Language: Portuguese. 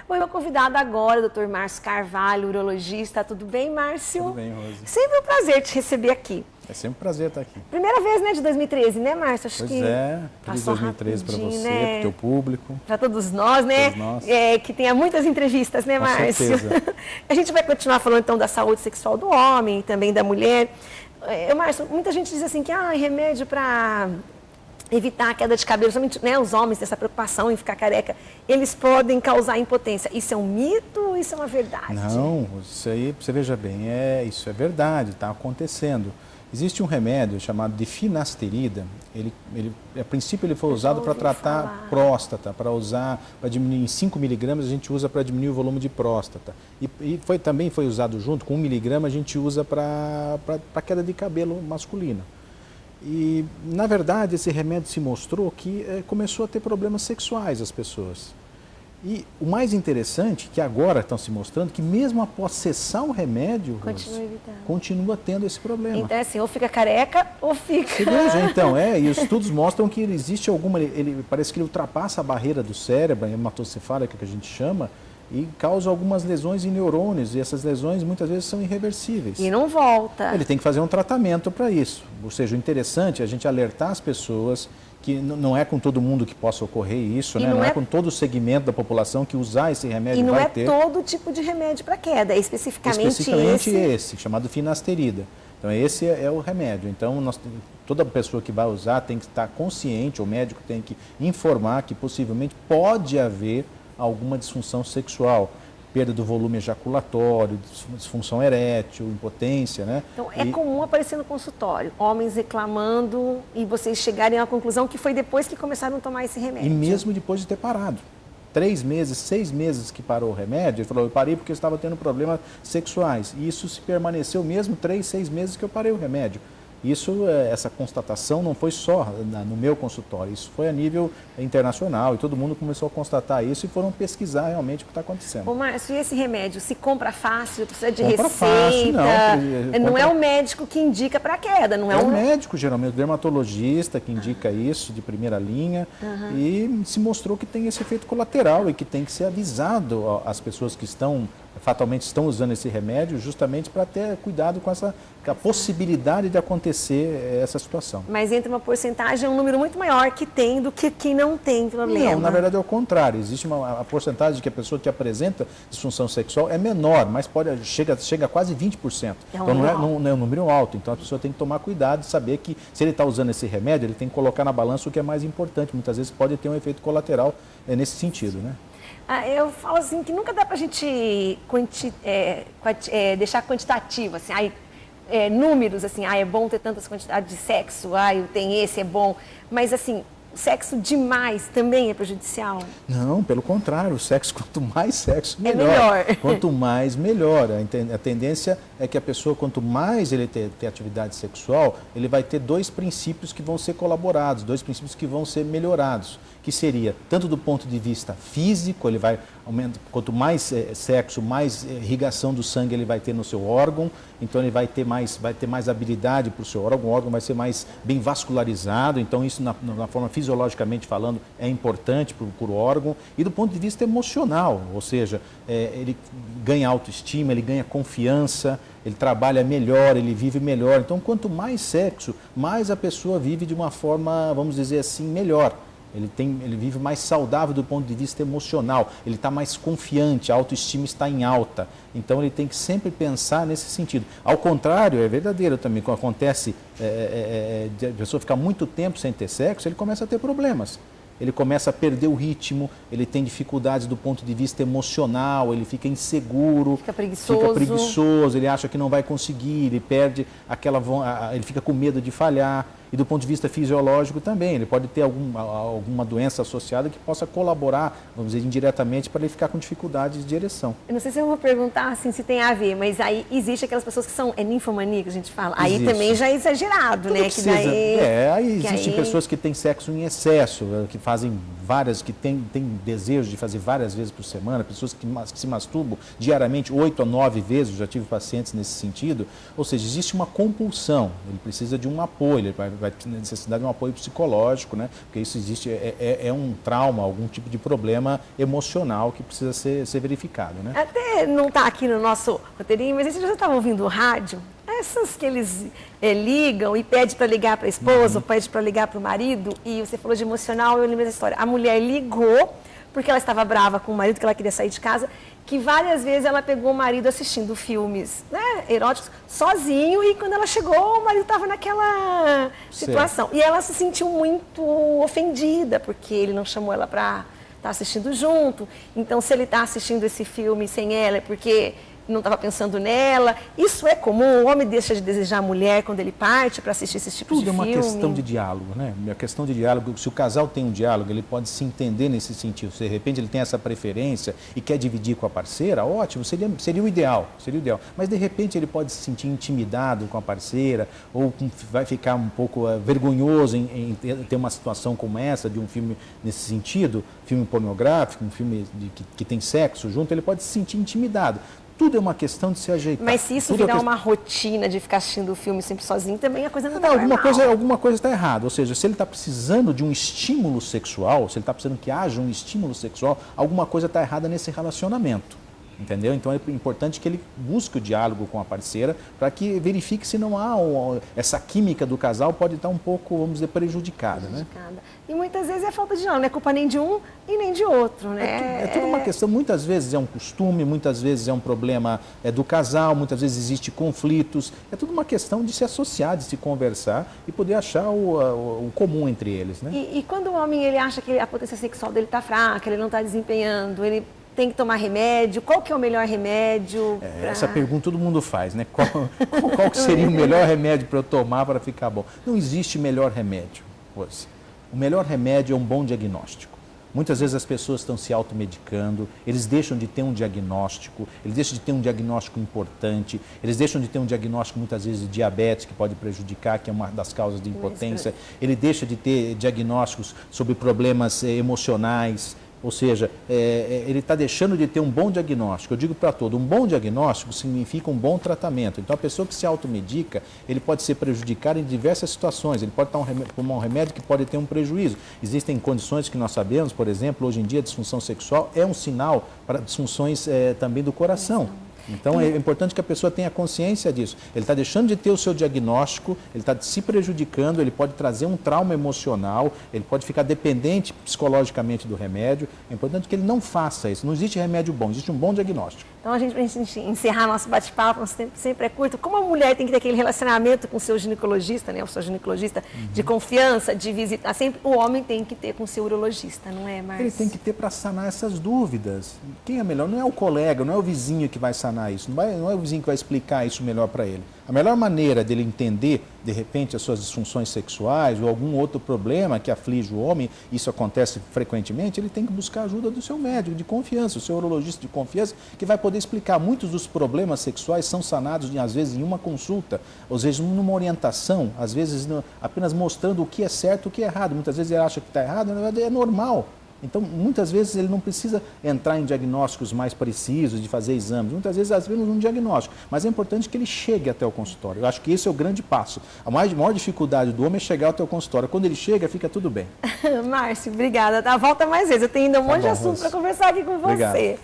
Bom, meu convidado agora, o Dr. Márcio Carvalho, urologista. Tudo bem, Márcio? Tudo bem, Rose. Sempre um prazer te receber aqui. É sempre um prazer estar aqui. Primeira vez, né, de 2013, né, Márcio? Acho Pois que é, feliz 2013 para você, né? para o teu público. Para todos nós, né? Todos nós. Que tenha muitas entrevistas, né, Com Márcio? certeza. A gente vai continuar falando, então, da saúde sexual do homem e também da mulher. Márcio, muita gente diz assim que remédio para evitar a queda de cabelo, somente, né, os homens, essa preocupação em ficar careca, eles podem causar impotência. Isso é um mito ou isso é uma verdade? Não, isso aí, você veja bem, isso é verdade, está acontecendo. Existe um remédio chamado de finasterida, a princípio ele foi usado para tratar próstata, para diminuir em 5 miligramas, a gente usa para diminuir o volume de próstata. E também foi usado junto com 1 miligrama, a gente usa para queda de cabelo masculino. E, na verdade, esse remédio se mostrou que começou a ter problemas sexuais as pessoas. E o mais interessante, que agora estão se mostrando, que mesmo após cessar o remédio, continua tendo esse problema. Então, assim, ou fica careca ou fica... Você veja, então, e os estudos mostram que existe parece que ele ultrapassa a barreira do cérebro, a hematocefálica que a gente chama, e causa algumas lesões em neurônios, e essas lesões muitas vezes são irreversíveis. E não volta. Ele tem que fazer um tratamento para isso. Ou seja, o interessante é a gente alertar as pessoas que não é com todo mundo que possa ocorrer isso, né? Não é com todo o segmento da população que usar esse remédio vai ter. E não é todo tipo de remédio para queda, é especificamente esse, chamado finasterida. Então esse é o remédio. Então toda pessoa que vai usar tem que estar consciente, o médico tem que informar que possivelmente pode haver alguma disfunção sexual, perda do volume ejaculatório, disfunção erétil, impotência, né? Então é comum aparecer no consultório, homens reclamando e vocês chegarem à conclusão que foi depois que começaram a tomar esse remédio. E mesmo depois de ter parado. 3 meses, 6 meses que parou o remédio, ele falou, eu parei porque eu estava tendo problemas sexuais. E isso se permaneceu mesmo 3, 6 meses que eu parei o remédio. Essa constatação não foi só no meu consultório, isso foi a nível internacional e todo mundo começou a constatar isso e foram pesquisar realmente o que está acontecendo. Ô Márcio, e esse remédio se compra fácil, precisa de compra receita? Fácil, não é o médico que indica para queda, não é? É o médico, geralmente, o dermatologista que indica isso de primeira linha e se mostrou que tem esse efeito colateral e que tem que ser avisado às pessoas que fatalmente estão usando esse remédio justamente para ter cuidado com a possibilidade de acontecer essa situação. Mas entre uma porcentagem, é um número muito maior que tem do que quem não tem problema. Não, na verdade é o contrário. Existe a porcentagem de que a pessoa que apresenta disfunção sexual é menor, mas chega a quase 20%. Então não é um número alto. Então a pessoa tem que tomar cuidado e saber que se ele está usando esse remédio, ele tem que colocar na balança o que é mais importante. Muitas vezes pode ter um efeito colateral nesse sentido, né? Eu falo assim que nunca dá para a gente deixar quantitativo, assim, números, assim, é bom ter tantas quantidades de sexo, tem esse, é bom, mas assim, sexo demais também é prejudicial? Não, pelo contrário, o sexo, quanto mais sexo, melhor. É melhor. Quanto mais, melhor. A tendência é que a pessoa, quanto mais ele ter atividade sexual, ele vai ter 2 princípios que vão ser colaborados, 2 princípios que vão ser melhorados, que seria, tanto do ponto de vista físico, ele vai aumentar, quanto mais sexo, mais irrigação do sangue ele vai ter no seu órgão, então ele vai ter mais habilidade para o seu órgão, o órgão vai ser mais bem vascularizado, então isso na forma fisiologicamente falando é importante para o órgão, e do ponto de vista emocional, ou seja, ele ganha autoestima, ele ganha confiança, ele trabalha melhor, ele vive melhor, então quanto mais sexo, mais a pessoa vive de uma forma, vamos dizer assim, melhor. Ele vive mais saudável do ponto de vista emocional, ele está mais confiante, a autoestima está em alta. Então ele tem que sempre pensar nesse sentido. Ao contrário, é verdadeiro também, quando acontece a pessoa ficar muito tempo sem ter sexo, ele começa a ter problemas. Ele começa a perder o ritmo, ele tem dificuldades do ponto de vista emocional, ele fica inseguro, fica preguiçoso, ele acha que não vai conseguir, ele perde ele fica com medo de falhar. E do ponto de vista fisiológico também, ele pode ter alguma doença associada que possa colaborar, vamos dizer, indiretamente para ele ficar com dificuldades de ereção. Eu não sei se eu vou perguntar assim, se tem a ver, mas aí existe aquelas pessoas que são ninfomania, que a gente fala. Aí também já é exagerado, né? Aí existem pessoas que têm sexo em excesso, que fazem que têm desejo de fazer várias vezes por semana, pessoas que se masturbam diariamente 8 a 9 vezes, eu já tive pacientes nesse sentido. Ou seja, existe uma compulsão, ele precisa de um apoio, ele vai necessitar de um apoio psicológico, né? Porque isso existe, é um trauma, algum tipo de problema emocional que precisa ser verificado, né? Até não está aqui no nosso roteirinho, mas você já estava ouvindo o rádio? Essas que eles ligam e pedem para ligar para a esposa, ou pede para ligar para o marido, e você falou de emocional, eu lembrei da história. A mulher ligou porque ela estava brava com o marido, que ela queria sair de casa, que várias vezes ela pegou o marido assistindo filmes, né, eróticos, sozinho, e quando ela chegou, o marido estava naquela situação. E ela se sentiu muito ofendida, porque ele não chamou ela para estar assistindo junto. Então, se ele está assistindo esse filme sem ela, é porque não estava pensando nela. Isso é comum? O homem deixa de desejar a mulher quando ele parte para assistir esse tipo de filme? Tudo é uma questão de diálogo, né? A questão de diálogo, se o casal tem um diálogo, ele pode se entender nesse sentido. Se de repente ele tem essa preferência e quer dividir com a parceira, ótimo, seria o ideal, seria o ideal. Mas de repente ele pode se sentir intimidado com a parceira ou vai ficar um pouco vergonhoso em ter uma situação como essa, de um filme nesse sentido, filme pornográfico, um filme que tem sexo junto, ele pode se sentir intimidado. Tudo é uma questão de se ajeitar. Mas se isso virar uma rotina de ficar assistindo o filme sempre sozinho, também a coisa não está alguma coisa está errada. Ou seja, se ele está precisando de um estímulo sexual, se ele está precisando que haja um estímulo sexual, alguma coisa está errada nesse relacionamento. Entendeu? Então é importante que ele busque o diálogo com a parceira para que verifique se não há essa química do casal pode estar um pouco, vamos dizer, prejudicada. Né? E muitas vezes é falta de diálogo, não é culpa nem de um e nem de outro. Né? É tudo uma questão, muitas vezes é um costume, muitas vezes é um problema do casal, muitas vezes existe conflitos. É tudo uma questão de se associar, de se conversar e poder achar o comum entre eles. Né? E quando o homem ele acha que a potência sexual dele está fraca, ele não está desempenhando, ele tem que tomar remédio? Qual que é o melhor remédio? Essa pergunta todo mundo faz, né? Qual que seria o melhor remédio para eu tomar para ficar bom? Não existe melhor remédio. O melhor remédio é um bom diagnóstico. Muitas vezes as pessoas estão se automedicando, eles deixam de ter um diagnóstico, eles deixam de ter um diagnóstico importante, eles deixam de ter um diagnóstico muitas vezes de diabetes, que pode prejudicar, que é uma das causas de impotência, ele deixa de ter diagnósticos sobre problemas emocionais. Ou seja, ele está deixando de ter um bom diagnóstico. Eu digo para todo, um bom diagnóstico significa um bom tratamento. Então, a pessoa que se automedica, ele pode ser prejudicado em diversas situações. Ele pode tomar um remédio que pode ter um prejuízo. Existem condições que nós sabemos, por exemplo, hoje em dia a disfunção sexual é um sinal para disfunções também do coração. Então, é importante que a pessoa tenha consciência disso. Ele está deixando de ter o seu diagnóstico, ele está se prejudicando, ele pode trazer um trauma emocional, ele pode ficar dependente psicologicamente do remédio. É importante que ele não faça isso. Não existe remédio bom, existe um bom diagnóstico. Então, para a gente encerrar nosso bate-papo, nosso tempo sempre é curto, como a mulher tem que ter aquele relacionamento com o seu ginecologista, né, o seu ginecologista de confiança, de visitar, sempre o homem tem que ter com o seu urologista, não é, Márcio? Ele tem que ter para sanar essas dúvidas. Quem é melhor? Não é o colega, não é o vizinho que vai sanar isso, não é o vizinho que vai explicar isso melhor para ele. A melhor maneira dele entender, de repente, as suas disfunções sexuais ou algum outro problema que aflige o homem, isso acontece frequentemente, ele tem que buscar a ajuda do seu médico de confiança, o seu urologista de confiança, que vai poder explicar. Muitos dos problemas sexuais são sanados, às vezes, em uma consulta, às vezes, numa orientação, às vezes, apenas mostrando o que é certo e o que é errado. Muitas vezes ele acha que está errado, na verdade é normal. Então, muitas vezes ele não precisa entrar em diagnósticos mais precisos, de fazer exames. Muitas vezes, às vezes, um diagnóstico. Mas é importante que ele chegue até o consultório. Eu acho que esse é o grande passo. A maior dificuldade do homem é chegar até o consultório. Quando ele chega, fica tudo bem. Márcio, obrigada. Volta mais vezes. Eu tenho ainda um monte de assunto para conversar aqui com você. Obrigado.